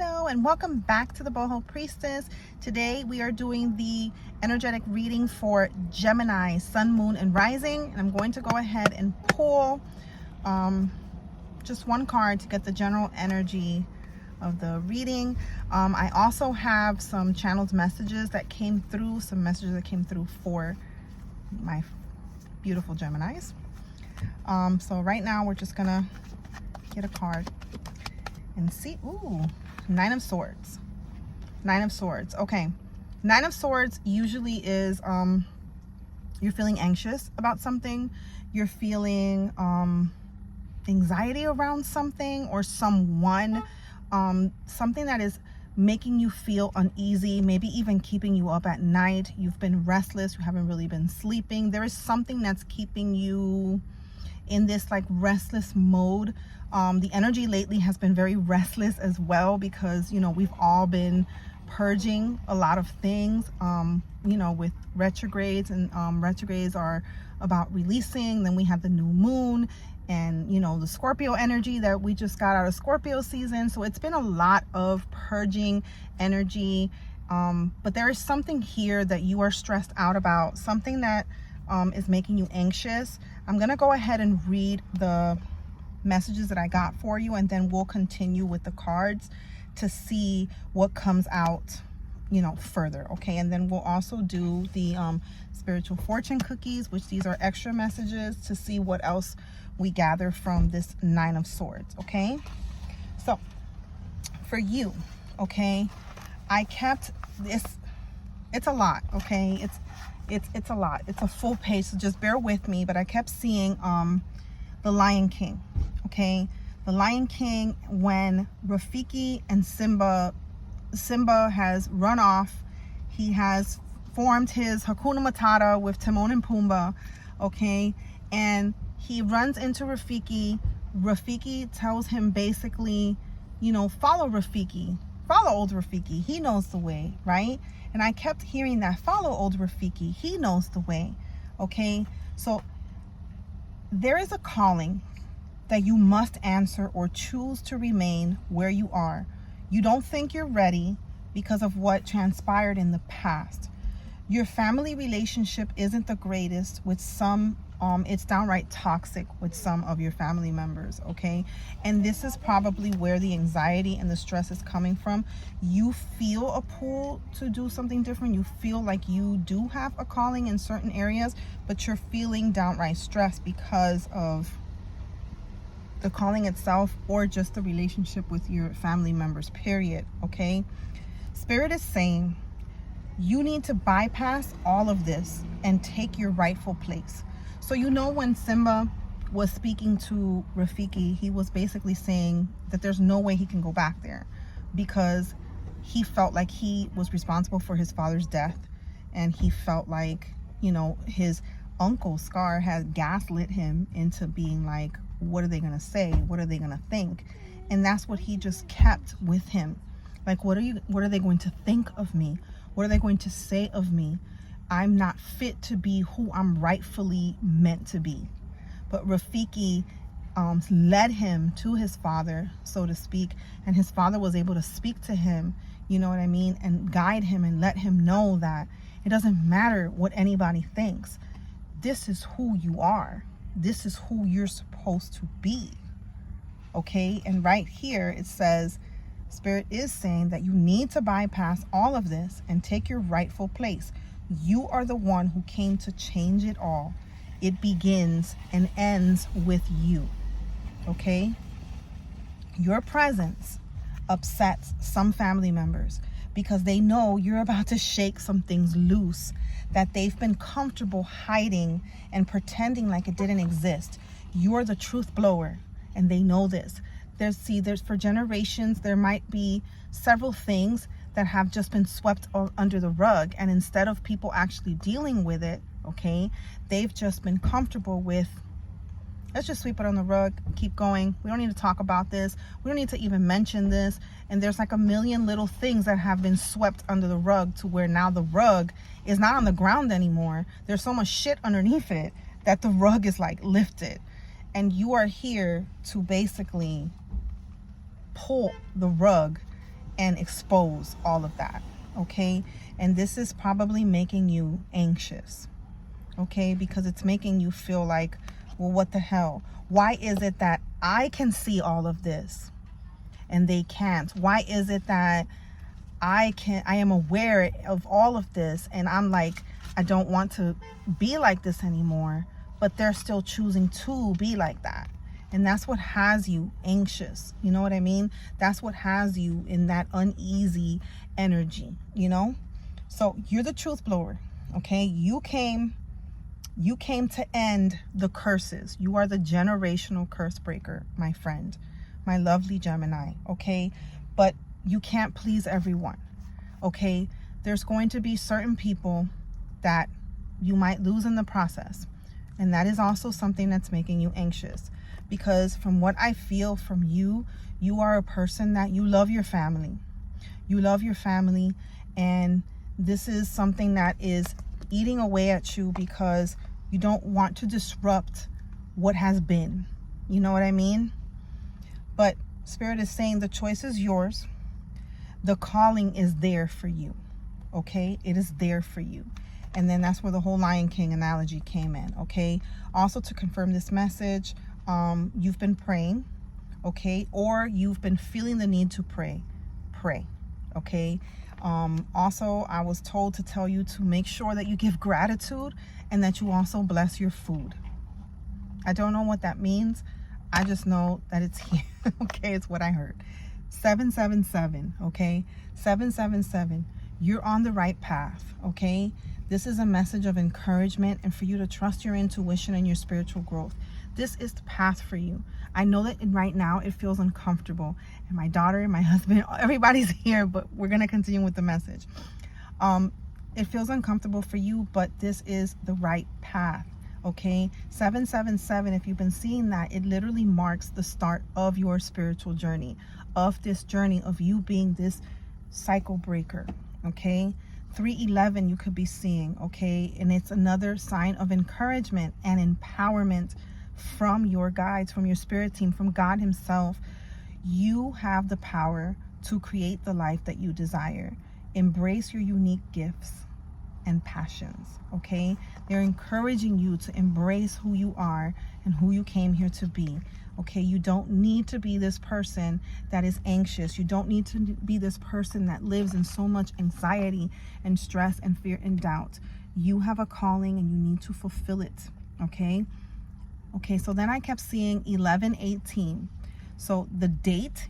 Hello and welcome back to the Boho Priestess. Today we are doing the energetic reading for Gemini, Sun, Moon, and Rising. And I'm going to go ahead and pull just one card to get the general energy of the reading. I also have some channeled messages that came through, for my beautiful Geminis. So right now we're just gonna get a card and see. Ooh, Nine of Swords. Okay, Nine of Swords usually is you're feeling anxious about something, you're feeling anxiety around something or someone, something that is making you feel uneasy, maybe even keeping you up at night. You've been restless, you haven't really been sleeping. There is something that's keeping you in this like restless mode. The energy lately has been very restless as well, because we've all been purging a lot of things, with retrogrades, and retrogrades are about releasing. Then we have the new moon and the Scorpio energy that we just got out of Scorpio season. So it's been a lot of purging energy, but there is something here that you are stressed out about, something that is making you anxious. I'm gonna go ahead and read the messages that I got for you, and then we'll continue with the cards to see what comes out further. Okay, and then we'll also do the spiritual fortune cookies, which these are extra messages to see what else we gather from this Nine of Swords. Okay, so for you, okay, I kept this. It's a lot. Okay, it's a lot. It's a full page, so just bear with me. But I kept seeing the Lion King. Okay, the Lion King, when Rafiki and Simba has run off, he has formed his Hakuna Matata with Timon and Pumbaa. Okay, and he runs into Rafiki. Rafiki tells him basically, follow Rafiki, follow old Rafiki, he knows the way, right? And I kept hearing that, follow old Rafiki, he knows the way. Okay, so there is a calling that you must answer or choose to remain where you are. You don't think you're ready because of what transpired in the past. Your family relationship isn't the greatest with some. It's downright toxic with some of your family members. Okay, and this is probably where the anxiety and the stress is coming from. You feel a pull to do something different. You feel like you do have a calling in certain areas, but you're feeling downright stressed because of the calling itself, or just the relationship with your family members, period. Okay, Spirit is saying you need to bypass all of this and take your rightful place. So when Simba was speaking to Rafiki, he was basically saying that there's no way he can go back there, because he felt like he was responsible for his father's death, and he felt like his uncle Scar had gaslit him into being like, what are they gonna say? What are they gonna think? And that's what he just kept with him. Like, what are they going to think of me? What are they going to say of me? I'm not fit to be who I'm rightfully meant to be. But Rafiki led him to his father, so to speak, and his father was able to speak to him, and guide him and let him know that it doesn't matter what anybody thinks. This is who you are. This is who you're supposed to be. Okay, and right here it says, Spirit is saying that you need to bypass all of this and take your rightful place. You are the one who came to change it all. It begins and ends with you. Okay, your presence upsets some family members because they know you're about to shake some things loose that they've been comfortable hiding and pretending like it didn't exist. You're the truth blower, and they know this. There's for generations, there might be several things that have just been swept under the rug, and instead of people actually dealing with it, okay, they've just been comfortable with, let's just sweep it on the rug, keep going. We don't need to talk about this. We don't need to even mention this. And there's like a million little things that have been swept under the rug, to where now the rug is not on the ground anymore. There's so much shit underneath it that the rug is like lifted. And you are here to basically pull the rug and expose all of that, okay? And this is probably making you anxious, okay? Because it's making you feel like, well, what the hell? Why is it that I can see all of this and they can't? Why is it that I am aware of all of this and I'm like, I don't want to be like this anymore, but they're still choosing to be like that? And that's what has you anxious. You know what I mean? That's what has you in that uneasy energy, you know? So you're the truth blower, okay? You came to end the curses. You are the generational curse breaker, my friend, my lovely Gemini, okay? But you can't please everyone, okay? There's going to be certain people that you might lose in the process. And that is also something that's making you anxious. Because from what I feel from you, you are a person that you love your family. You love your family, and this is something that is eating away at you because you don't want to disrupt what has been. You know what I mean? But Spirit is saying the choice is yours. The calling is there for you, okay? It is there for you. And then that's where the whole Lion King analogy came in, okay? Also, to confirm this message, you've been praying, okay? Or you've been feeling the need to pray, okay? Also, I was told to tell you to make sure that you give gratitude and that you also bless your food. I don't know what that means. I just know that it's here, okay? It's what I heard. 777, okay? 777, you're on the right path, okay? This is a message of encouragement and for you to trust your intuition and your spiritual growth. This is the path for you. I know that right now it feels uncomfortable. And my daughter and my husband, everybody's here, but we're going to continue with the message. It feels uncomfortable for you, but this is the right path, okay? 777, if you've been seeing that, it literally marks the start of your spiritual journey, of this journey of you being this cycle breaker, okay? 311 you could be seeing, okay? And it's another sign of encouragement and empowerment from your guides, from your spirit team, from God himself. You have the power to create the life that you desire. Embrace your unique gifts and passions, okay? They're encouraging you to embrace who you are and who you came here to be, okay? You don't need to be this person that is anxious. You don't need to be this person that lives in so much anxiety and stress and fear and doubt. You have a calling and you need to fulfill it, okay? Okay, so then I kept seeing 1118. So the date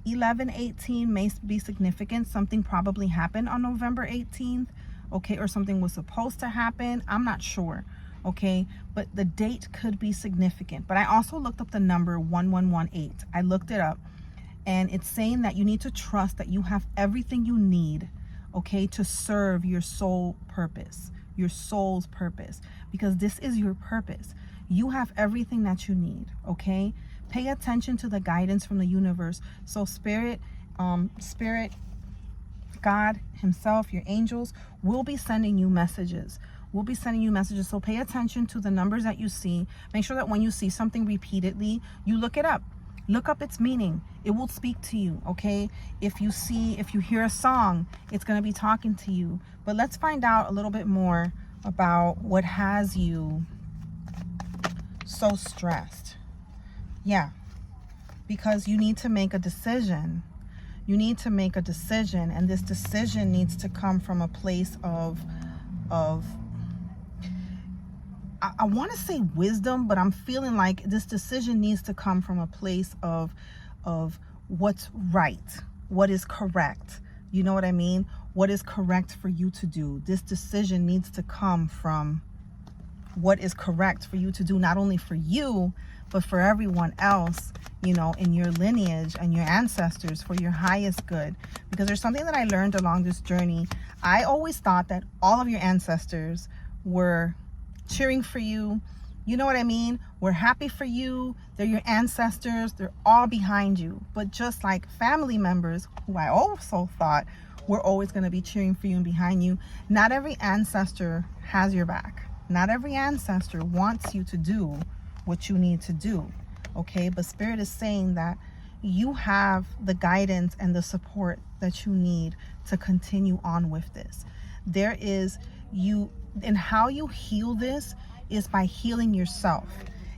1118 may be significant. Something probably happened on November 18th, okay, or something was supposed to happen. I'm not sure, okay, but the date could be significant. But I also looked up the number 1118. I looked it up, and it's saying that you need to trust that you have everything you need, okay, to serve your soul purpose, your soul's purpose, because this is your purpose. You have everything that you need, okay? Pay attention to the guidance from the universe. So spirit, God himself, your angels will be sending you messages. So pay attention to the numbers that you see. Make sure that when you see something repeatedly, you look it up. Look up its meaning. It will speak to you, okay? If you hear a song, it's going to be talking to you. But let's find out a little bit more about what has you so stressed. Yeah, because you need to make a decision. You need to make a decision, and this decision needs to come from a place of I want to say wisdom, but I'm feeling like this decision needs to come from a place of what's right, what is correct. You know what I mean? What is correct for you to do. This decision needs to come from what is correct for you to do, not only for you, but for everyone else, you know, in your lineage and your ancestors, for your highest good. Because there's something that I learned along this journey. I always thought that all of your ancestors were cheering for you. You know what I mean? We're happy for you. They're your ancestors. They're all behind you. But just like family members, who I also thought were always going to be cheering for you and behind you, not every ancestor has your back. Not every ancestor wants you to do what you need to do, okay? But Spirit is saying that you have the guidance and the support that you need to continue on with this. There is you, and how you heal this is by healing yourself.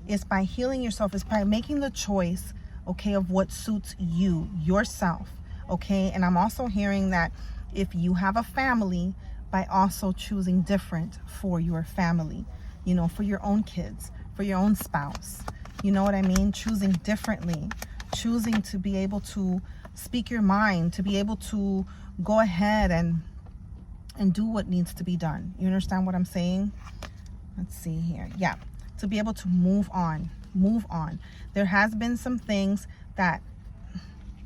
It's by healing yourself. It's by making the choice, okay, of what suits you, yourself, okay? And I'm also hearing that if you have a family, by also choosing different for your family, you know, for your own kids, for your own spouse, you know what I mean? Choosing differently, choosing to be able to speak your mind, to be able to go ahead and do what needs to be done. You understand what I'm saying? Let's see here. Yeah, to be able to move on. There has been some things that,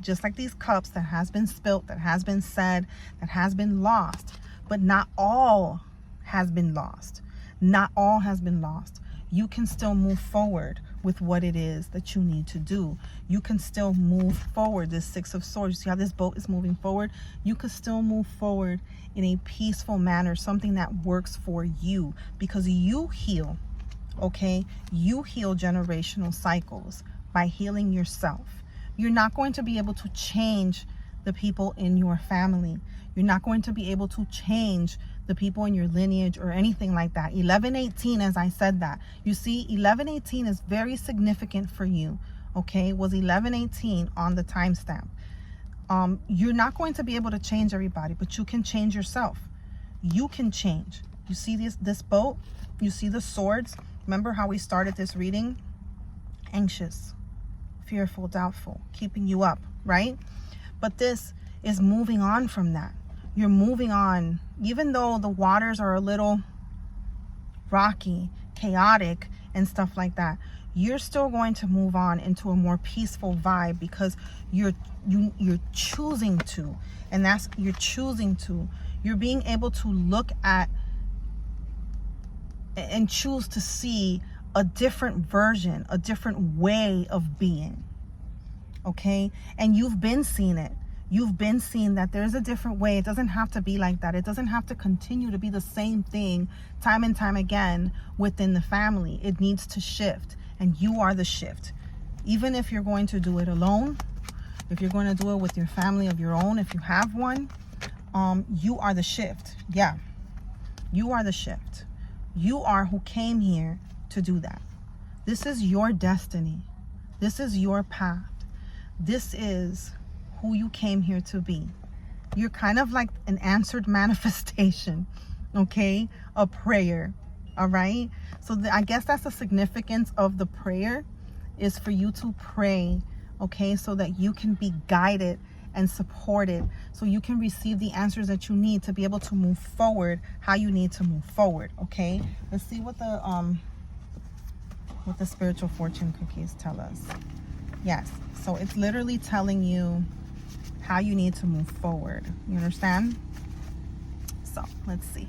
just like these cups, that has been spilt, that has been said, that has been lost, but not all has been lost. Not all has been lost. You can still move forward with what it is that you need to do. You can still move forward. This Six of Swords, you see how this boat is moving forward? You can still move forward in a peaceful manner, something that works for you, because you heal, okay? You heal generational cycles by healing yourself. You're not going to be able to change the people in your family. You're not going to be able to change the people in your lineage or anything like that. 1118, as I said that. You see, 1118 is very significant for you, okay? Was 1118 on the timestamp. You're not going to be able to change everybody, but you can change yourself. You can change. You see this boat? You see the swords? Remember how we started this reading? Anxious, fearful, doubtful, keeping you up, right? But this is moving on from that. You're moving on, even though the waters are a little rocky, chaotic, and stuff like that. You're still going to move on into a more peaceful vibe, because you're choosing to, and that's, you're choosing to. You're being able to look at and choose to see a different version, a different way of being, okay? And you've been seeing it. You've been seeing that there's a different way. It doesn't have to be like that. It doesn't have to continue to be the same thing time and time again within the family. It needs to shift, and you are the shift. Even if you're going to do it alone, if you're going to do it with your family of your own, if you have one, you are the shift. Yeah, you are the shift. You are who came here to do that. This is your destiny. This is your path. This is who you came here to be. You're kind of like an answered manifestation, okay? A prayer, all right? So I guess that's the significance of the prayer, is for you to pray, okay? So that you can be guided and supported, so you can receive the answers that you need to be able to move forward how you need to move forward, okay? Let's see what the spiritual fortune cookies tell us. Yes, so it's literally telling you how you need to move forward. You understand? So let's see.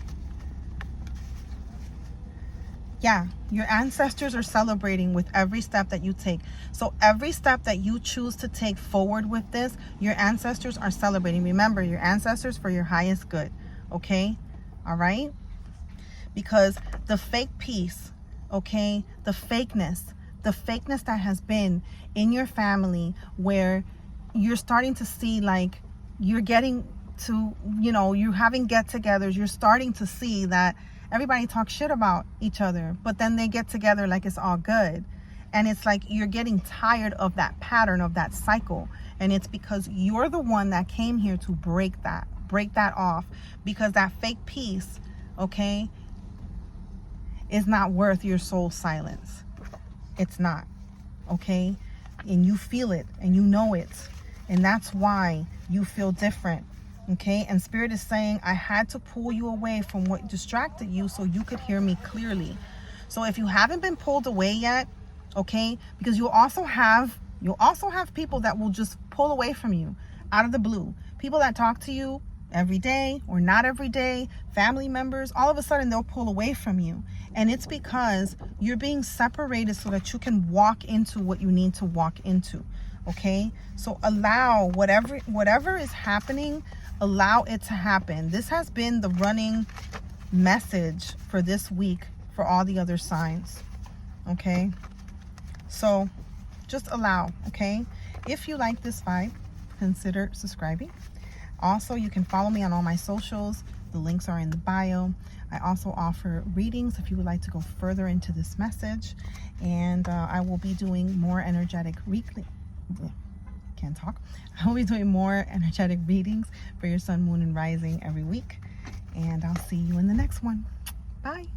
Yeah, your ancestors are celebrating with every step that you take. So every step that you choose to take forward with this, your ancestors are celebrating. Remember, your ancestors for your highest good, okay? All right? Because the fake peace, okay, the fakeness that has been in your family, where you're starting to see, like, you're getting to, you know, you're having get-togethers, you're starting to see that everybody talks shit about each other, but then they get together like it's all good. And it's like you're getting tired of that pattern, of that cycle. And it's because you're the one that came here to break that off, because that fake peace, okay, is not worth your soul's silence. It's not, okay? And you feel it, and you know it. And that's why you feel different, okay? And Spirit is saying, I had to pull you away from what distracted you so you could hear me clearly. So if you haven't been pulled away yet, okay, because you'll also have people that will just pull away from you out of the blue. People that talk to you every day or not every day, family members, all of a sudden they'll pull away from you. And it's because you're being separated so that you can walk into what you need to walk into, okay? So allow whatever is happening, allow it to happen. This has been the running message for this week for all the other signs, okay? So just allow, okay? If you like this vibe, consider subscribing. Also, you can follow me on all my socials. The links are in the bio. I also offer readings if you would like to go further into this message. And I will be doing more energetic weekly. Can't talk. I will be doing more energetic readings for your sun, moon, and rising every week. And I'll see you in the next one. Bye.